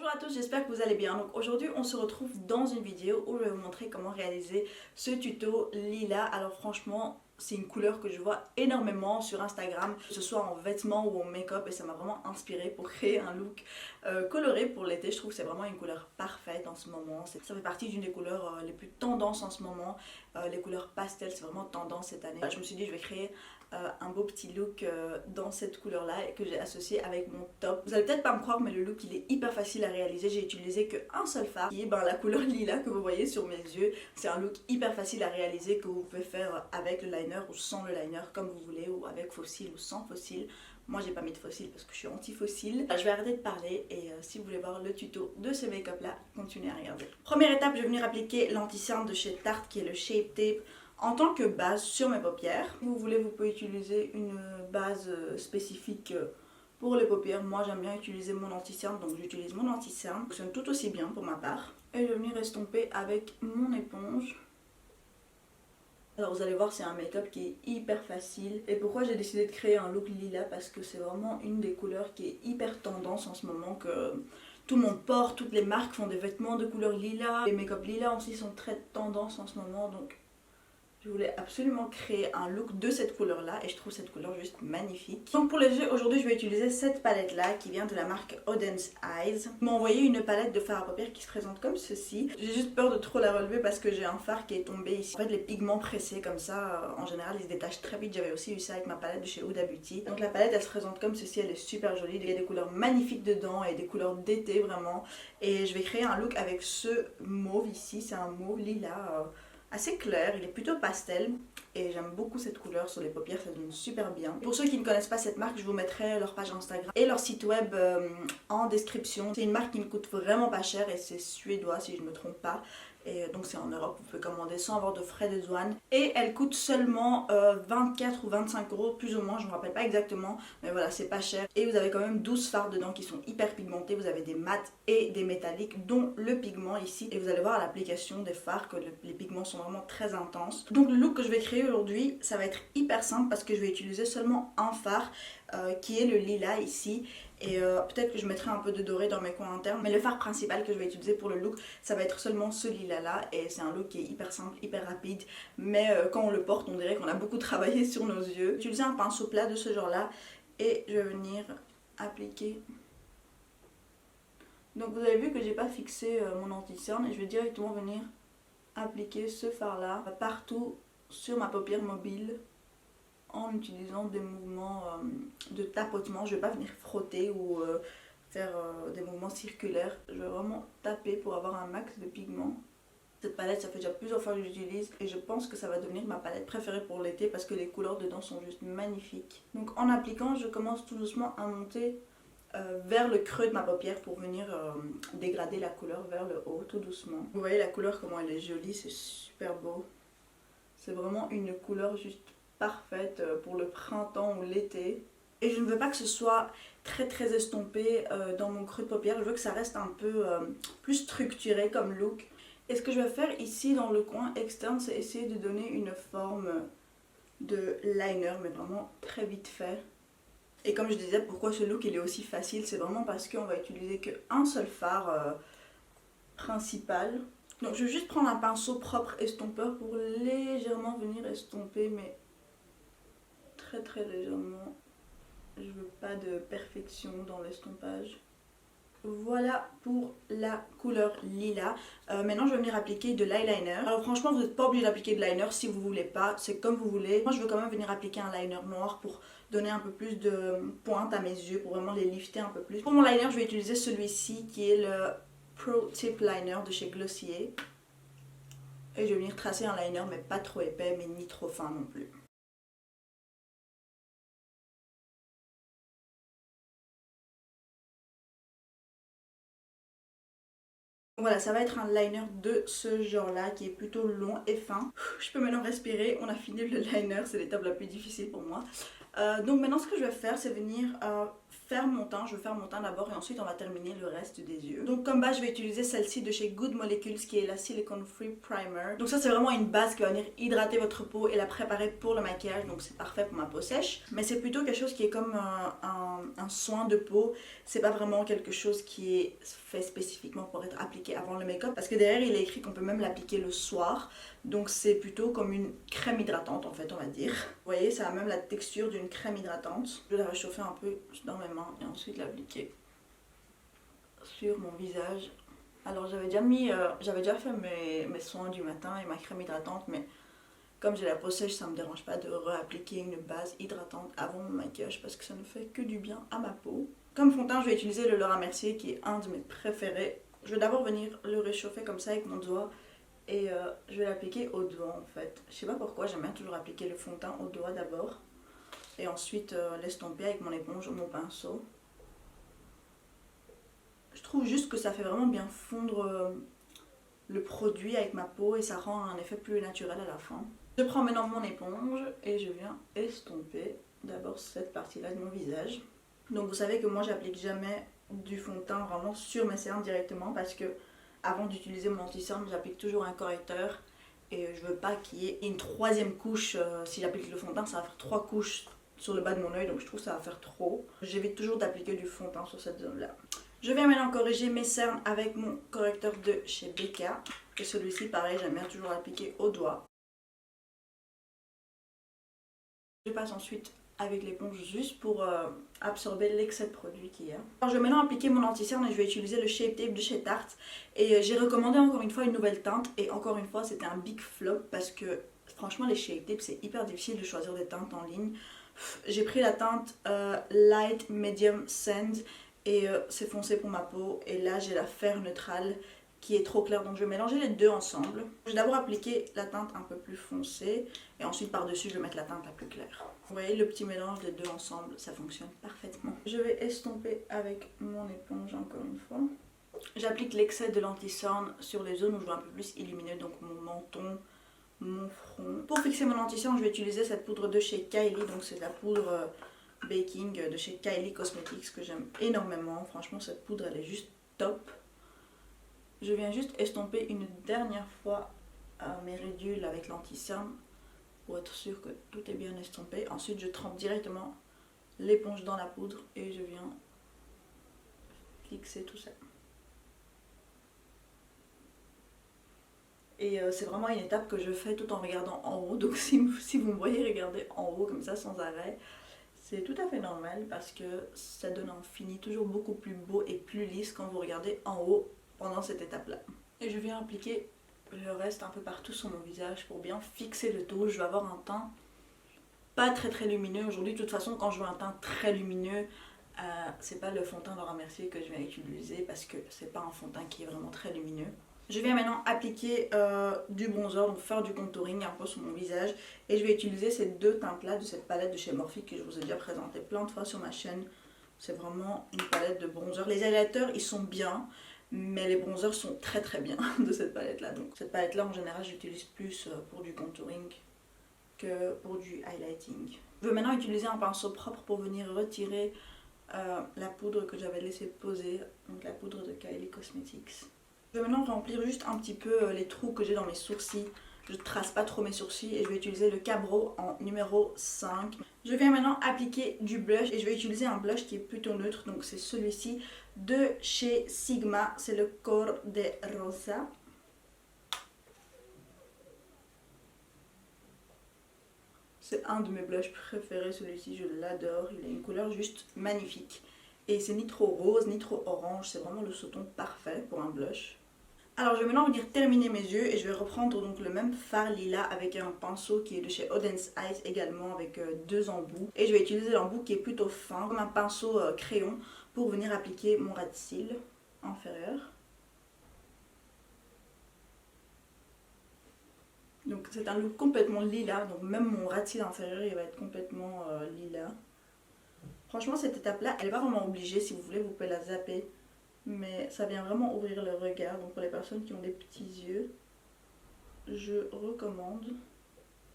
Bonjour à tous, j'espère que vous allez bien. Donc aujourd'hui on se retrouve dans une vidéo où je vais vous montrer comment réaliser ce tuto lilas. Alors franchement c'est une couleur que je vois énormément sur Instagram, que ce soit en vêtements ou en make-up, et ça m'a vraiment inspiré pour créer un look coloré pour l'été. Je trouve que c'est vraiment une couleur parfaite en ce moment. Ça fait partie d'une des couleurs les plus tendances en ce moment. Les couleurs pastel, c'est vraiment tendance cette année. Je me suis dit je vais créer un beau petit look dans cette couleur là et que j'ai associé avec mon top. Vous allez peut-être pas me croire mais le look il est hyper facile à réaliser. J'ai utilisé qu'un seul fard qui est la couleur lilas que vous voyez sur mes yeux. C'est un look hyper facile à réaliser que vous pouvez faire avec le liner ou sans le liner comme vous voulez, ou avec faux cils ou sans faux cils. Moi j'ai pas mis de faux cils parce que je suis anti-fossile. Je vais arrêter de parler et si vous voulez voir le tuto de ce make-up là, continuez à regarder. Première étape, je vais venir appliquer l'anti-cerne de chez Tarte qui est le Shape Tape en tant que base sur mes paupières. Si vous voulez, vous pouvez utiliser une base spécifique pour les paupières. Moi j'aime bien utiliser mon anti-cerne, donc j'utilise mon anti-cerne. Ça fonctionne tout aussi bien pour ma part. Et je vais venir estomper avec mon éponge. Alors vous allez voir, c'est un make-up qui est hyper facile. Et pourquoi j'ai décidé de créer un look lilas? Parce que c'est vraiment une des couleurs qui est hyper tendance en ce moment, que tout le monde porte, toutes les marques font des vêtements de couleur lilas. Les make-up lilas aussi sont très tendance en ce moment, donc je voulais absolument créer un look de cette couleur là et je trouve cette couleur juste magnifique. Donc pour les yeux, aujourd'hui je vais utiliser cette palette là qui vient de la marque Auden's Eyes. Ils m'ont envoyé une palette de fard à paupières qui se présente comme ceci. J'ai juste peur de trop la relever parce que j'ai un fard qui est tombé ici. En fait les pigments pressés comme ça, en général ils se détachent très vite. J'avais aussi eu ça avec ma palette de chez Huda Beauty. Donc la palette elle se présente comme ceci, elle est super jolie. Il y a des couleurs magnifiques dedans et des couleurs d'été vraiment. Et je vais créer un look avec ce mauve ici, c'est un mauve lilas assez clair, il est plutôt pastel et j'aime beaucoup cette couleur sur les paupières, ça donne super bien. Pour ceux qui ne connaissent pas cette marque, je vous mettrai leur page Instagram et leur site web en description. C'est une marque qui ne coûte vraiment pas cher et c'est suédois si je ne me trompe pas. Et donc c'est en Europe, vous pouvez commander sans avoir de frais de douane. Et elle coûte seulement 24 ou 25 euros plus ou moins, je ne me rappelle pas exactement. Mais voilà, c'est pas cher. Et vous avez quand même 12 fards dedans qui sont hyper pigmentés. Vous avez des mats et des métalliques, dont le pigment ici. Et vous allez voir à l'application des fards que les pigments sont vraiment très intenses. Donc le look que je vais créer aujourd'hui, ça va être hyper simple parce que je vais utiliser seulement un fard qui est le lilas ici. Et peut-être que je mettrai un peu de doré dans mes coins internes. Mais le fard principal que je vais utiliser pour le look, ça va être seulement ce lilas là. Et c'est un look qui est hyper simple, hyper rapide. Mais quand on le porte, on dirait qu'on a beaucoup travaillé sur nos yeux. Utiliser un pinceau plat de ce genre là. Et je vais venir appliquer. Donc vous avez vu que j'ai pas fixé mon anti-cerne. Et je vais directement venir appliquer ce fard là partout sur ma paupière mobile, en utilisant des mouvements de tapotement. Je ne vais pas venir frotter ou faire des mouvements circulaires. Je vais vraiment taper pour avoir un max de pigments. Cette palette, ça fait déjà plusieurs fois que j'utilise et je pense que ça va devenir ma palette préférée pour l'été parce que les couleurs dedans sont juste magnifiques. Donc en appliquant, je commence tout doucement à monter vers le creux de ma paupière pour venir dégrader la couleur vers le haut, tout doucement. Vous voyez la couleur, comment elle est jolie, c'est super beau. C'est vraiment une couleur juste parfaite pour le printemps ou l'été. Et je ne veux pas que ce soit très estompé dans mon creux de paupière. Je veux que ça reste un peu plus structuré comme look. Et ce que je vais faire ici dans le coin externe, c'est essayer de donner une forme de liner, mais vraiment très vite fait. Et comme je disais, pourquoi ce look il est aussi facile, c'est vraiment parce qu'on va utiliser qu'un seul fard principal. Donc je vais juste prendre un pinceau propre estompeur pour légèrement venir estomper, mais très légèrement. Je veux pas de perfection dans l'estompage. Voilà pour la couleur lilas. Maintenant je vais venir appliquer de l'eyeliner. Alors franchement vous n'êtes pas obligé d'appliquer de liner si vous voulez pas, c'est comme vous voulez. Moi je veux quand même venir appliquer un liner noir pour donner un peu plus de pointe à mes yeux, pour vraiment les lifter un peu plus. Pour mon liner je vais utiliser celui-ci qui est le Pro Tip Liner de chez Glossier. Et je vais venir tracer un liner mais pas trop épais mais ni trop fin non plus. Voilà, ça va être un liner de ce genre là qui est plutôt long et fin. Je peux maintenant respirer, on a fini le liner, c'est l'étape la plus difficile pour moi. Donc maintenant ce que je vais faire c'est venir faire mon teint. Je vais faire mon teint d'abord et ensuite on va terminer le reste des yeux. Donc comme base je vais utiliser celle-ci de chez Good Molecules qui est la Silicone Free Primer. Donc ça c'est vraiment une base qui va venir hydrater votre peau et la préparer pour le maquillage, donc c'est parfait pour ma peau sèche. Mais c'est plutôt quelque chose qui est comme un soin de peau, c'est pas vraiment quelque chose qui est fait spécifiquement pour être appliqué avant le make-up, parce que derrière il est écrit qu'on peut même l'appliquer le soir. Donc c'est plutôt comme une crème hydratante en fait, on va dire. Vous voyez, ça a même la texture d'une crème hydratante. Je vais la réchauffer un peu dans mes mains et ensuite l'appliquer sur mon visage. Alors j'avais déjà fait mes soins du matin et ma crème hydratante, mais comme j'ai la peau sèche, ça me dérange pas de réappliquer une base hydratante avant mon maquillage parce que ça ne fait que du bien à ma peau. Comme fond de teint, je vais utiliser le Laura Mercier qui est un de mes préférés. Je vais d'abord venir le réchauffer comme ça avec mon doigt et je vais l'appliquer au doigt en fait. Je sais pas pourquoi, j'aime bien toujours appliquer le fond de teint au doigt d'abord et ensuite l'estomper avec mon éponge ou mon pinceau. Je trouve juste que ça fait vraiment bien fondre le produit avec ma peau et ça rend un effet plus naturel à la fin. Je prends maintenant mon éponge et je viens estomper d'abord cette partie-là de mon visage. Donc vous savez que moi j'applique jamais du fond de teint vraiment sur mes cernes directement parce que avant d'utiliser mon anti-cerne, j'applique toujours un correcteur et je veux pas qu'il y ait une troisième couche. Si j'applique le fond de teint, ça va faire 3 couches sur le bas de mon œil, donc je trouve que ça va faire trop. J'évite toujours d'appliquer du fond de teint sur cette zone-là. Je viens maintenant corriger mes cernes avec mon correcteur de chez Becca. Et celui-ci, pareil, j'aime bien toujours l'appliquer au doigt. Je passe ensuite avec l'éponge juste pour absorber l'excès de produit qu'il y a. Alors je vais maintenant appliquer mon anti-cerne et je vais utiliser le Shape Tape de chez Tarte. Et j'ai recommandé encore une fois une nouvelle teinte et encore une fois c'était un big flop parce que franchement les Shape Tape c'est hyper difficile de choisir des teintes en ligne. J'ai pris la teinte Light Medium Sand et c'est foncé pour ma peau et là j'ai la Fer Neutrale qui est trop claire, donc je vais mélanger les deux ensemble. Je vais d'abord appliquer la teinte un peu plus foncée et ensuite par dessus je vais mettre la teinte la plus claire. Vous voyez le petit mélange des deux ensemble, ça fonctionne parfaitement. Je vais estomper avec mon éponge encore une fois. J'applique l'excès de l'anti-cerne sur les zones où je veux un peu plus illuminer, donc mon menton, mon front. Pour fixer mon anti-cerne, je vais utiliser cette poudre de chez Kylie, donc c'est de la poudre baking de chez Kylie Cosmetics que j'aime énormément. Franchement cette poudre elle est juste top. Je viens juste estomper une dernière fois mes ridules avec l'anti-cerne pour être sûr que tout est bien estompé. Ensuite je trempe directement l'éponge dans la poudre et je viens fixer tout ça. Et c'est vraiment une étape que je fais tout en regardant en haut. Donc si vous me voyez regarder en haut comme ça sans arrêt, c'est tout à fait normal parce que ça donne un fini toujours beaucoup plus beau et plus lisse quand vous regardez en haut pendant cette étape-là. Et je viens appliquer le reste un peu partout sur mon visage pour bien fixer le tout. Je vais avoir un teint pas très lumineux. Aujourd'hui, de toute façon, quand je veux un teint très lumineux, c'est pas le fond de teint Laura Mercier que je vais utiliser parce que c'est pas un fond de teint qui est vraiment très lumineux. Je viens maintenant appliquer du bronzer, donc faire du contouring un peu sur mon visage. Et je vais utiliser ces deux teintes-là de cette palette de chez Morphe que je vous ai déjà présenté plein de fois sur ma chaîne. C'est vraiment une palette de bronzer. Les highlighters, ils sont bien, mais les bronzers sont très bien de cette palette-là. Donc cette palette-là, en général, j'utilise plus pour du contouring que pour du highlighting. Je vais maintenant utiliser un pinceau propre pour venir retirer la poudre que j'avais laissé poser, donc la poudre de Kylie Cosmetics. Je vais maintenant remplir juste un petit peu les trous que j'ai dans mes sourcils. Je ne trace pas trop mes sourcils et je vais utiliser le Cabro en numéro 5. Je viens maintenant appliquer du blush et je vais utiliser un blush qui est plutôt neutre. Donc c'est celui-ci de chez Sigma, c'est le Cor de Rosa. C'est un de mes blushs préférés, celui-ci, je l'adore. Il a une couleur juste magnifique. Et c'est ni trop rose, ni trop orange, c'est vraiment le sauton parfait pour un blush. Alors je vais maintenant venir terminer mes yeux et je vais reprendre donc le même fard lilas avec un pinceau qui est de chez Odense Eyes également avec deux embouts. Et je vais utiliser l'embout qui est plutôt fin comme un pinceau crayon pour venir appliquer mon ras de cils inférieur. Donc c'est un look complètement lilas, donc même mon ras de cils inférieur il va être complètement lilas. Franchement cette étape là elle n'est pas vraiment obligée, si vous voulez vous pouvez la zapper. Mais ça vient vraiment ouvrir le regard, donc pour les personnes qui ont des petits yeux, je recommande.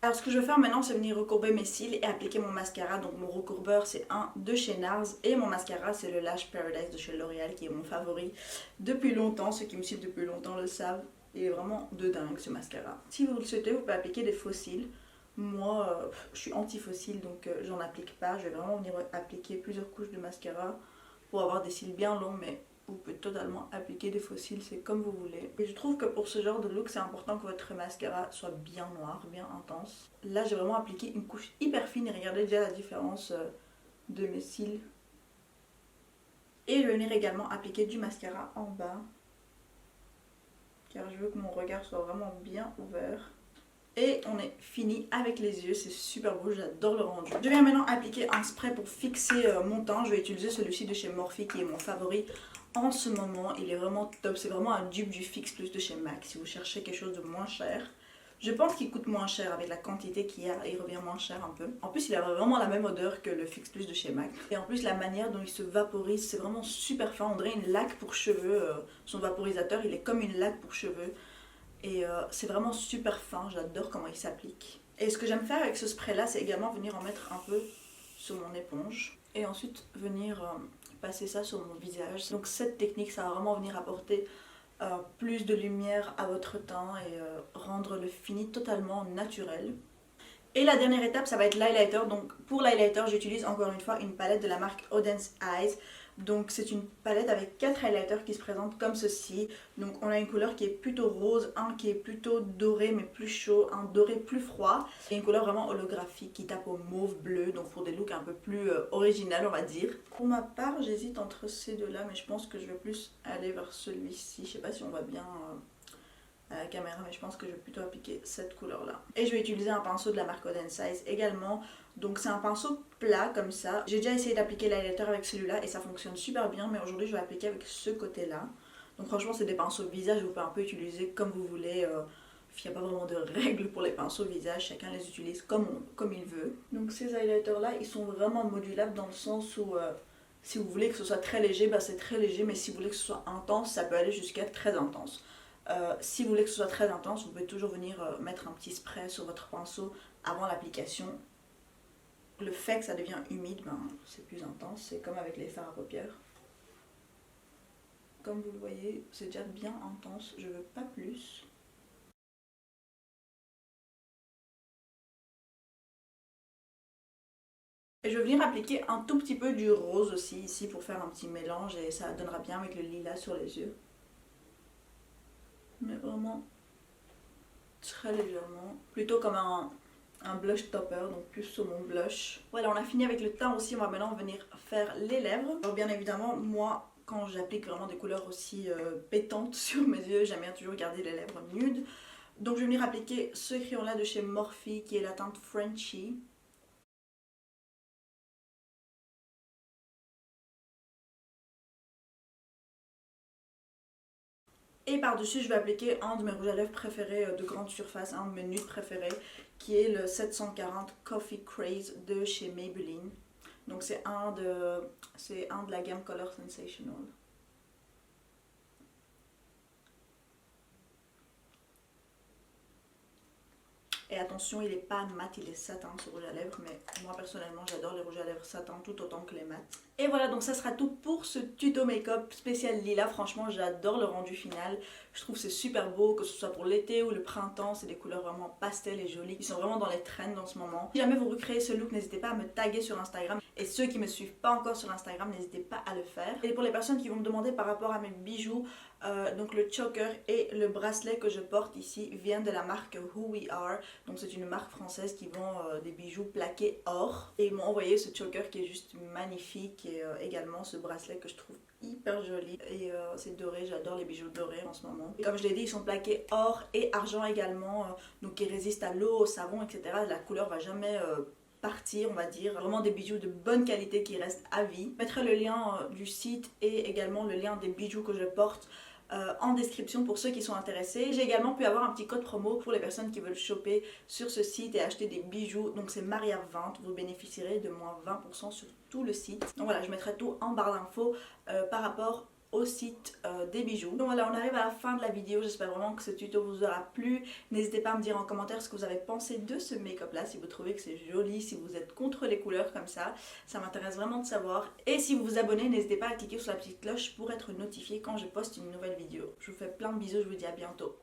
Alors ce que je vais faire maintenant, c'est venir recourber mes cils et appliquer mon mascara. Donc mon recourbeur, c'est un de chez NARS et mon mascara, c'est le Lash Paradise de chez L'Oréal qui est mon favori depuis longtemps. Ceux qui me suivent depuis longtemps le savent. Il est vraiment de dingue ce mascara. Si vous le souhaitez, vous pouvez appliquer des faux cils. Moi, je suis anti-fossile, donc j'en applique pas. Je vais vraiment venir appliquer plusieurs couches de mascara pour avoir des cils bien longs, mais vous pouvez totalement appliquer des faux cils, c'est comme vous voulez. Et je trouve que pour ce genre de look, c'est important que votre mascara soit bien noir, bien intense. Là, j'ai vraiment appliqué une couche hyper fine et regardez déjà la différence de mes cils. Et je vais venir également appliquer du mascara en bas, car je veux que mon regard soit vraiment bien ouvert. Et on est fini avec les yeux, c'est super beau, j'adore le rendu. Je viens maintenant appliquer un spray pour fixer mon teint. Je vais utiliser celui-ci de chez Morphe qui est mon favori en ce moment. Il est vraiment top, c'est vraiment un dupe du Fix Plus de chez MAC si vous cherchez quelque chose de moins cher. Je pense qu'il coûte moins cher avec la quantité qu'il y a, il revient moins cher un peu. En plus il a vraiment la même odeur que le Fix Plus de chez MAC. Et en plus la manière dont il se vaporise, c'est vraiment super fin, on dirait une laque pour cheveux. Son vaporisateur il est comme une laque pour cheveux. Et c'est vraiment super fin, j'adore comment il s'applique. Et ce que j'aime faire avec ce spray là, c'est également venir en mettre un peu sur mon éponge. Et ensuite venir passer ça sur mon visage. Donc cette technique, ça va vraiment venir apporter plus de lumière à votre teint et rendre le fini totalement naturel. Et la dernière étape, ça va être l'highlighter. Donc pour l'highlighter, j'utilise encore une fois une palette de la marque Odense Eyes. Donc c'est une palette avec 4 highlighters qui se présentent comme ceci. Donc on a une couleur qui est plutôt rose, un qui est plutôt doré mais plus chaud, un doré plus froid. Et une couleur vraiment holographique qui tape au mauve bleu, donc pour des looks un peu plus original on va dire. Pour ma part j'hésite entre ces deux là, mais je pense que je vais plus aller vers celui-ci. Je sais pas si on voit bien à la caméra, mais je pense que je vais plutôt appliquer cette couleur là. Et je vais utiliser un pinceau de la marque Odense Eyes également. Donc c'est un pinceau plat comme ça. J'ai déjà essayé d'appliquer l'highlighter avec celui-là et ça fonctionne super bien, mais aujourd'hui je vais appliquer avec ce côté là. Donc franchement c'est des pinceaux visage, vous pouvez un peu utiliser comme vous voulez. Il n'y a pas vraiment de règles pour les pinceaux visage, chacun les utilise comme il veut. Donc ces highlighters là, ils sont vraiment modulables dans le sens où si vous voulez que ce soit très léger, bah c'est très léger, mais si vous voulez que ce soit intense, ça peut aller jusqu'à très intense. Si vous voulez que ce soit très intense, vous pouvez toujours venir mettre un petit spray sur votre pinceau avant l'application. Le fait que ça devient humide, ben, c'est plus intense, c'est comme avec les fards à paupières. Comme vous le voyez, c'est déjà bien intense, je veux pas plus. Et je vais venir appliquer un tout petit peu du rose aussi ici pour faire un petit mélange et ça donnera bien avec le lilas sur les yeux. Mais vraiment très légèrement, plutôt comme un blush topper, donc plus sur mon blush. Voilà, on a fini avec le teint aussi, on va maintenant venir faire les lèvres. Alors bien évidemment, moi, quand j'applique vraiment des couleurs aussi pétantes sur mes yeux, j'aime bien toujours garder les lèvres nudes. Donc je vais venir appliquer ce crayon là de chez Morphe qui est la teinte Frenchy. Et par-dessus, je vais appliquer un de mes rouges à lèvres préférés de grande surface, un de mes nudes préférés, qui est le 740 Coffee Craze de chez Maybelline. Donc c'est un de la gamme Color Sensational. Et attention, il n'est pas mat, il est satin ce rouge à lèvres, mais moi personnellement j'adore les rouges à lèvres satin tout autant que les mat. Et voilà, donc ça sera tout pour ce tuto make-up spécial lilas. Franchement j'adore le rendu final, je trouve c'est super beau, que ce soit pour l'été ou le printemps, c'est des couleurs vraiment pastel et jolies, ils sont vraiment dans les trends en ce moment. Si jamais vous recréez ce look, n'hésitez pas à me taguer sur Instagram, et ceux qui ne me suivent pas encore sur Instagram, n'hésitez pas à le faire. Et pour les personnes qui vont me demander par rapport à mes bijoux, donc le choker et le bracelet que je porte ici viennent de la marque Who We Are. Donc c'est une marque française qui vend des bijoux plaqués or. Et ils m'ont envoyé ce choker qui est juste magnifique et également ce bracelet que je trouve hyper joli. Et c'est doré, j'adore les bijoux dorés en ce moment. Et comme je l'ai dit, ils sont plaqués or et argent également. Donc ils résistent à l'eau, au savon, etc. La couleur va jamais partir, on va dire. Vraiment des bijoux de bonne qualité qui restent à vie. Je mettrai le lien du site et également le lien des bijoux que je porte en description pour ceux qui sont intéressés. J'ai également pu avoir un petit code promo pour les personnes qui veulent choper sur ce site et acheter des bijoux. Donc c'est Maria20, vous bénéficierez de moins 20% sur tout le site. Donc voilà, je mettrai tout en barre d'infos par rapport au site des bijoux. Donc voilà, on arrive à la fin de la vidéo, j'espère vraiment que ce tuto vous aura plu. N'hésitez pas à me dire en commentaire ce que vous avez pensé de ce make-up là, si vous trouvez que c'est joli, si vous êtes contre les couleurs comme ça m'intéresse vraiment de savoir. Et si vous vous abonnez, n'hésitez pas à cliquer sur la petite cloche pour être notifié quand je poste une nouvelle vidéo. Je vous fais plein de bisous, je vous dis à bientôt.